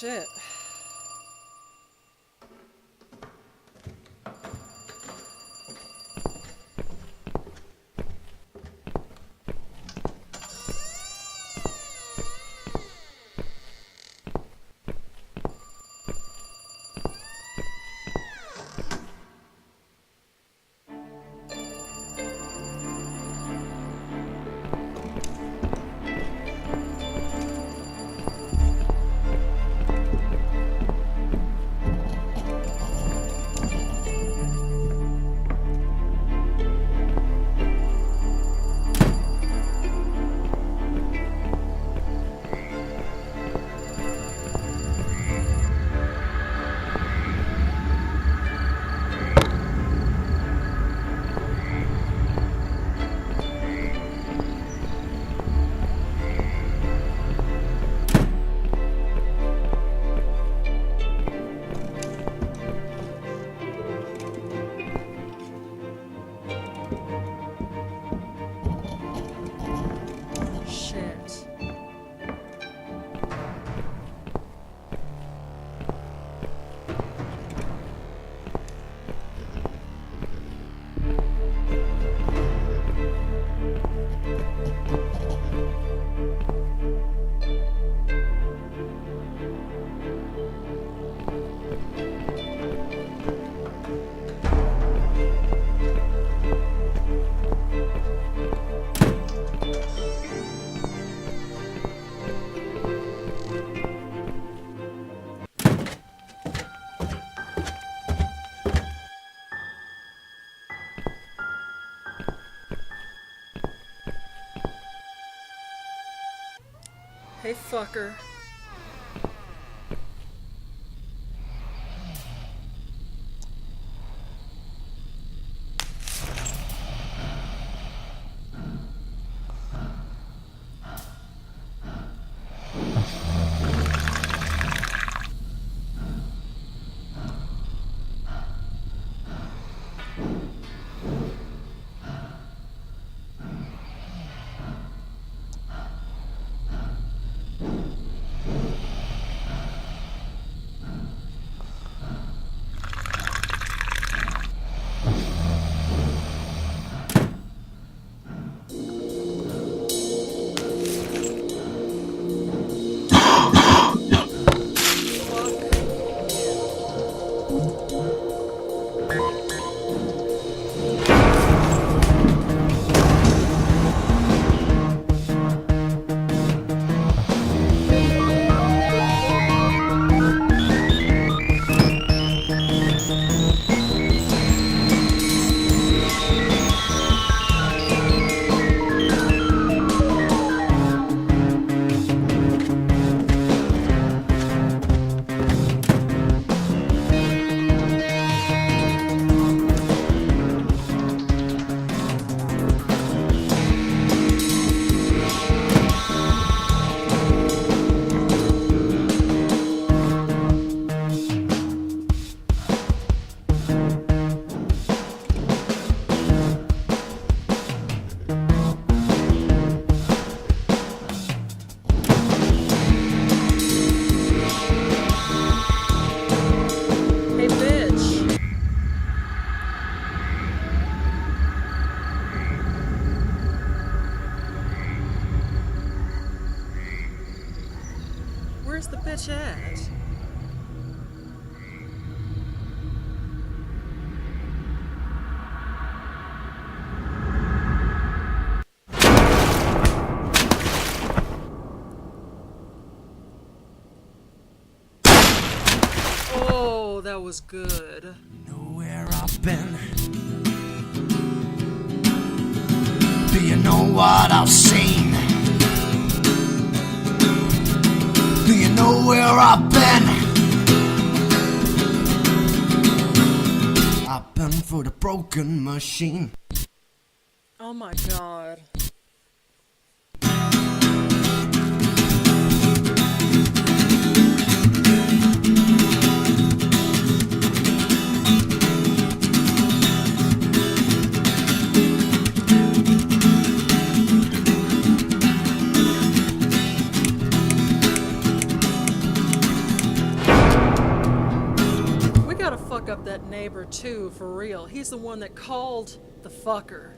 shit. Hey, fucker. Where's the bitch at? Oh, that was good. Know where I've been? Do you know what I've seen? Do you know where I've been? I've been through the broken machine. Oh my god. fuck up that neighbor too, for real. He's the one that called the fucker.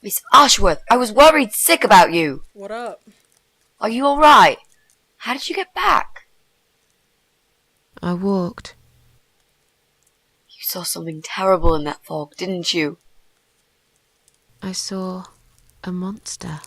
Miss Ashworth, I was worried sick about you. What up? Are you alright? How did you get back? I walked. You saw something terrible in that fog, didn't you? I saw a monster.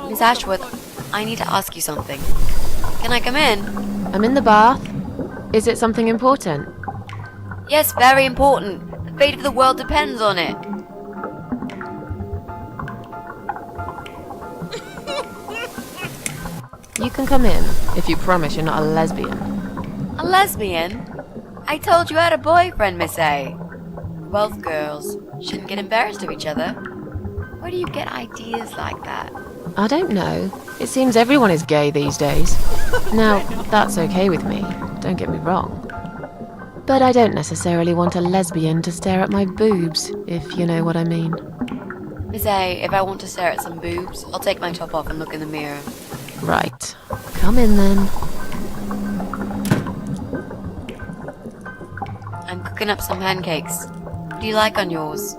Miss Ashworth, I need to ask you something. Can I come in? I'm in the bath. Is it something important? Yes, very important. The fate of the world depends on it. You can come in if you promise you're not a lesbian. A lesbian? I told you I had a boyfriend, Miss A. Both girls shouldn't get embarrassed of each other. Where do you get ideas like that? I don't know. It seems everyone is gay these days. Now, that's okay with me, don't get me wrong. But I don't necessarily want a lesbian to stare at my boobs, if you know what I mean. Miss A, if I want to stare at some boobs, I'll take my top off and look in the mirror. Right. Come in then. I'm cooking up some pancakes. What do you like on yours?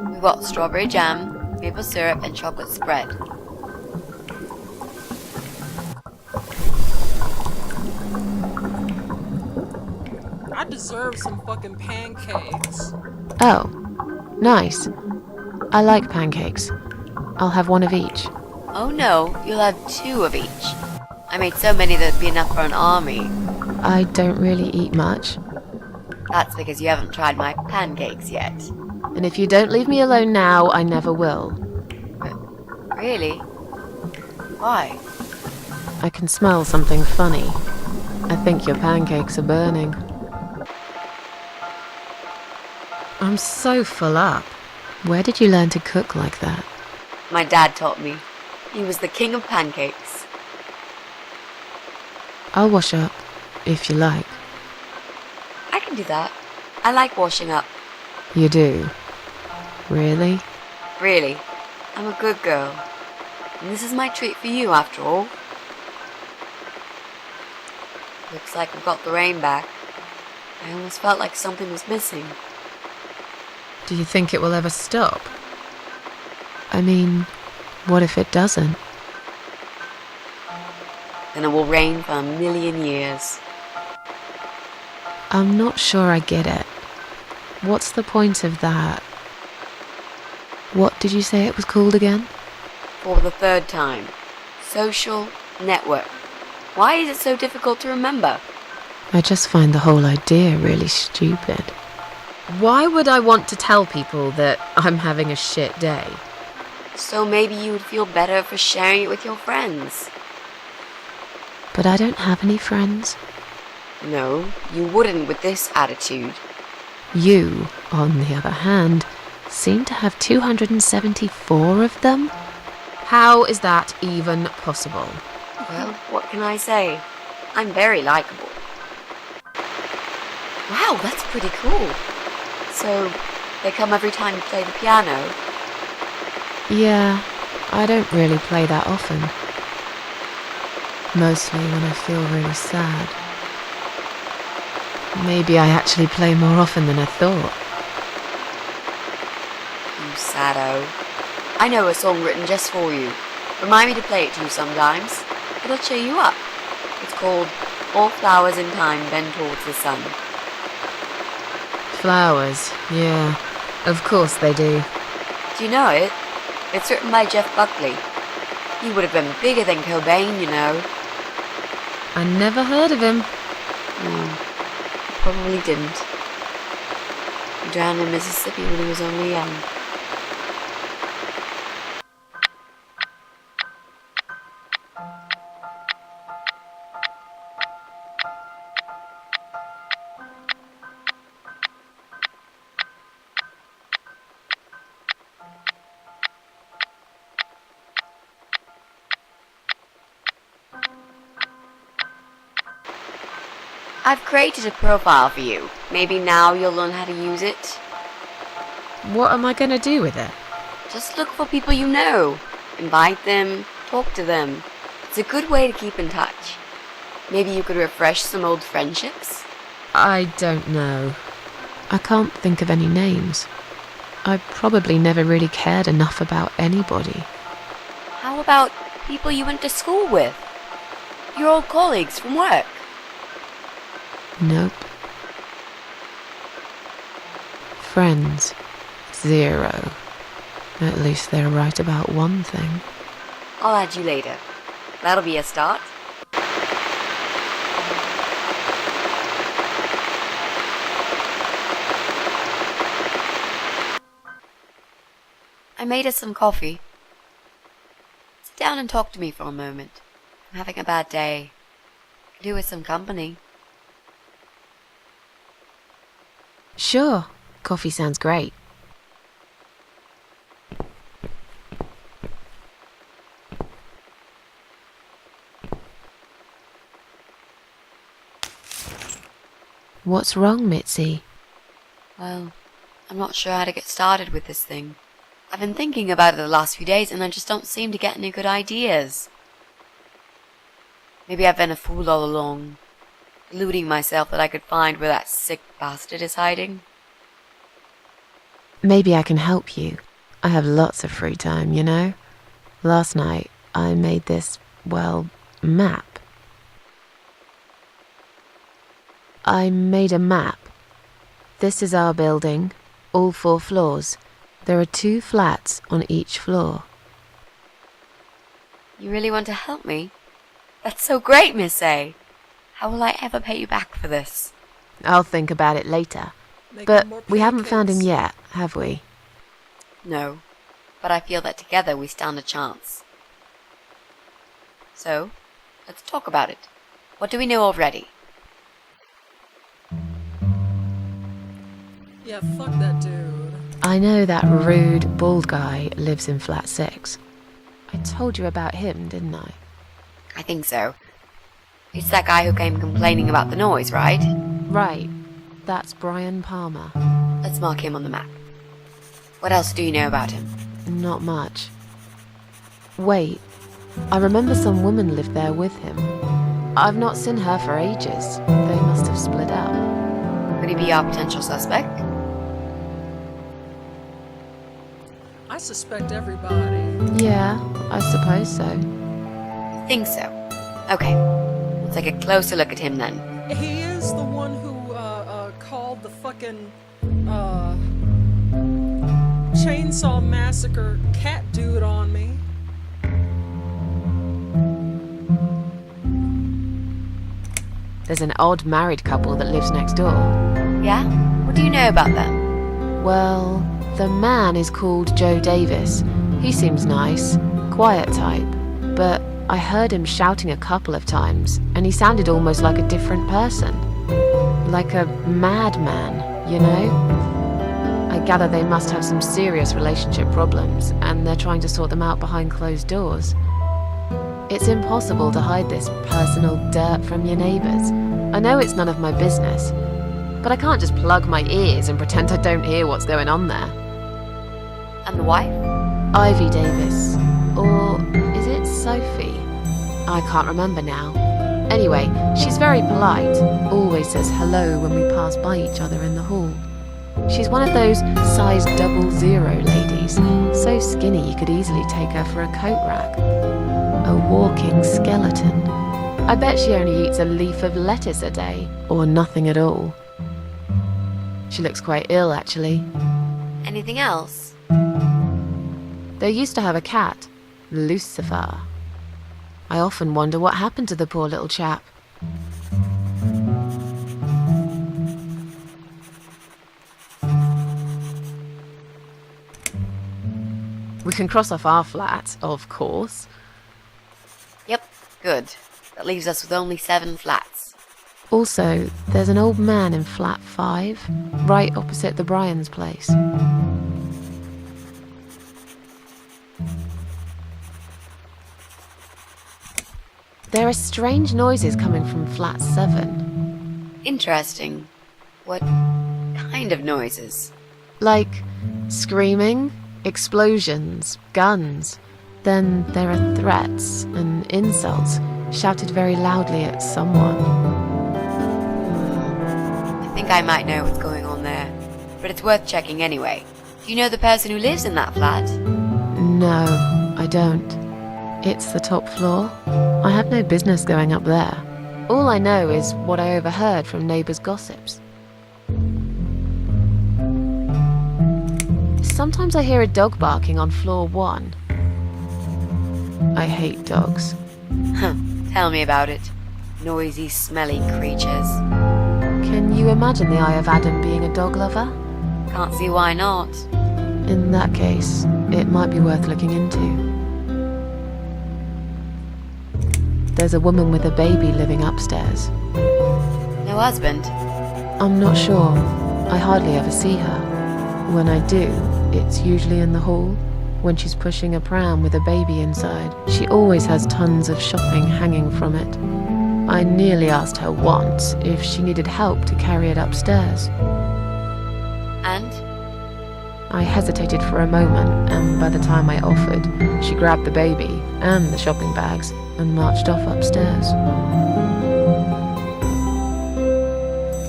We've got strawberry jam, maple syrup, and chocolate spread. I deserve some fucking pancakes. Oh, nice. I like pancakes. I'll have one of each. Oh no, you'll have 2 of each. I made so many that'd be enough for an army. I don't really eat much. That's because you haven't tried my pancakes yet. And if you don't leave me alone now, I never will. Really? Why? I can smell something funny. I think your pancakes are burning. I'm so full up. Where did you learn to cook like that? My dad taught me. He was the king of pancakes. I'll wash up, if you like. I can do that. I like washing up. You do? Really? Really. I'm a good girl. And this is my treat for you, after all. Looks like we've got the rain back. I almost felt like something was missing. Do you think it will ever stop? I mean, what if it doesn't? Then it will rain for 1,000,000 years. I'm not sure I get it. What's the point of that? What did you say it was called again? For the 3rd time. Social network. Why is it so difficult to remember? I just find the whole idea really stupid. Why would I want to tell people that I'm having a shit day? So maybe you would feel better for sharing it with your friends. But I don't have any friends. No, you wouldn't with this attitude. You, on the other hand, seem to have 274 of them? How is that even possible? Well, what can I say? I'm very likable. Wow, that's pretty cool. So, they come every time you play the piano? Yeah, I don't really play that often. Mostly when I feel really sad. Maybe I actually play more often than I thought. You saddo. I know a song written just for you. Remind me to play it to you sometimes. It'll cheer you up. It's called All Flowers in Time Bend Towards the Sun. Flowers, yeah. Of course they do. Do you know it? It's written by Jeff Buckley. He would have been bigger than Cobain, you know. I never heard of him. probably didn't. He drowned in Mississippi when he was only young. I've created a profile for you. Maybe now you'll learn how to use it. What am I gonna do with it? Just look for people you know. Invite them, talk to them. It's a good way to keep in touch. Maybe you could refresh some old friendships? I don't know. I can't think of any names. I probably never really cared enough about anybody. How about people you went to school with? Your old colleagues from work? Nope. Friends. 0. At least they're right about one thing. I'll add you later. That'll be a start. I made us some coffee. Sit down and talk to me for a moment. I'm having a bad day. Could do with some company. Sure. Coffee sounds great. What's wrong, Mitzi? Well, I'm not sure how to get started with this thing. I've been thinking about it the last few days and I just don't seem to get any good ideas. Maybe I've been a fool all along, deluding myself that I could find where that sick bastard is hiding. Maybe I can help you. I have lots of free time, you know? Last night, I made this, well, map. I made a map. This is our building, all 4 floors. There are 2 flats on each floor. You really want to help me? That's so great, Miss A. How will I ever pay you back for this? I'll think about it later. But we haven't found him yet, have we? No, but I feel that together we stand a chance. So, let's talk about it. What do we know already? Yeah, fuck that dude. I know that rude, bald guy lives in flat 6. I told you about him, didn't I? I think so. It's that guy who came complaining about the noise, right? Right. That's Brian Palmer. Let's mark him on the map. What else do you know about him? Not much. Wait. I remember some woman lived there with him. I've not seen her for ages. They must have split up. Could he be our potential suspect? I suspect everybody. Yeah, I suppose so. I think so. Okay, let's take a closer look at him then. He is the one who called the fucking chainsaw massacre cat dude on me. There's an odd married couple that lives next door. Yeah? What do you know about them? Well, the man is called Joe Davis. He seems nice, quiet type, but I heard him shouting a couple of times, and he sounded almost like a different person. Like a madman, you know? I gather they must have some serious relationship problems, and they're trying to sort them out behind closed doors. It's impossible to hide this personal dirt from your neighbours. I know it's none of my business, but I can't just plug my ears and pretend I don't hear what's going on there. And the wife? Ivy Davis. Or is it Sophie? I can't remember now. Anyway, she's very polite, always says hello when we pass by each other in the hall. She's one of those size 00 ladies, so skinny you could easily take her for a coat rack. A walking skeleton. I bet she only eats a leaf of lettuce a day, or nothing at all. She looks quite ill, actually. Anything else? They used to have a cat, Lucifer. I often wonder what happened to the poor little chap. can cross off our flat, of course. Yep, good. That leaves us with only 7 flats. Also, there's an old man in flat 5, right opposite the Bryans' place. There are strange noises coming from flat 7. Interesting. What kind of noises? Like screaming, explosions, guns. Then there are threats and insults shouted very loudly at someone. I think I might know what's going on there, but it's worth checking anyway. Do you know the person who lives in that flat? No, I don't. It's the top floor. I have no business going up there. All I know is what I overheard from neighbours' gossips. Sometimes I hear a dog barking on floor 1. I hate dogs. Tell me about it. Noisy, smelly creatures. Can you imagine the Eye of Adam being a dog lover? Can't see why not. In that case, it might be worth looking into. There's a woman with a baby living upstairs. No husband? I'm not sure. I hardly ever see her. When I do, it's usually in the hall, when she's pushing a pram with a baby inside. She always has tons of shopping hanging from it. I nearly asked her once if she needed help to carry it upstairs. And? I hesitated for a moment, and by the time I offered, she grabbed the baby and the shopping bags and marched off upstairs.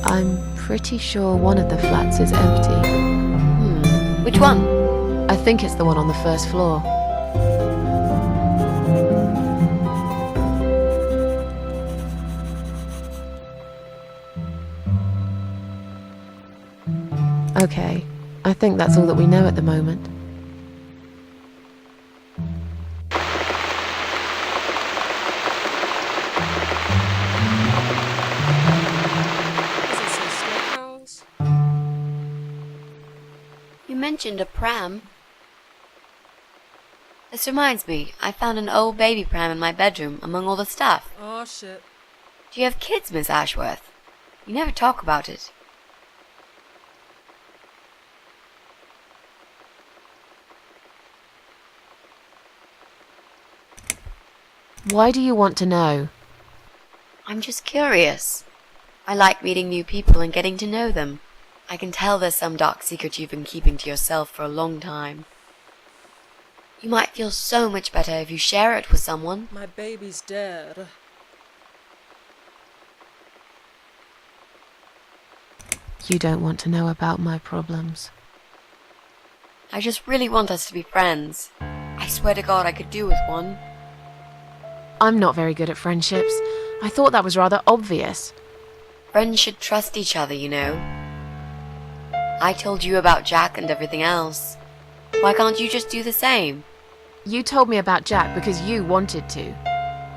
I'm pretty sure one of the flats is empty. Which one? I think it's the one on the first floor. Okay, I think that's all that we know at the moment. Does it say steakhouse? You mentioned a pram. This reminds me, I found an old baby pram in my bedroom among all the stuff. Oh shit. Do you have kids, Miss Ashworth? You never talk about it. Why do you want to know? I'm just curious. I like meeting new people and getting to know them. I can tell there's some dark secret you've been keeping to yourself for a long time. You might feel so much better if you share it with someone. My baby's dead. You don't want to know about my problems. I just really want us to be friends. I swear to God I could do with one. I'm not very good at friendships. I thought that was rather obvious. Friends should trust each other, you know. I told you about Jack and everything else. Why can't you just do the same? You told me about Jack because you wanted to.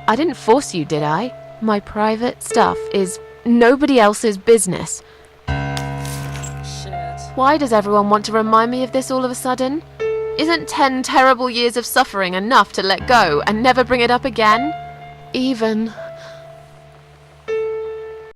I didn't force you, did I? My private stuff is nobody else's business. Shit. Why does everyone want to remind me of this all of a sudden? Isn't 10 terrible years of suffering enough to let go and never bring it up again? Even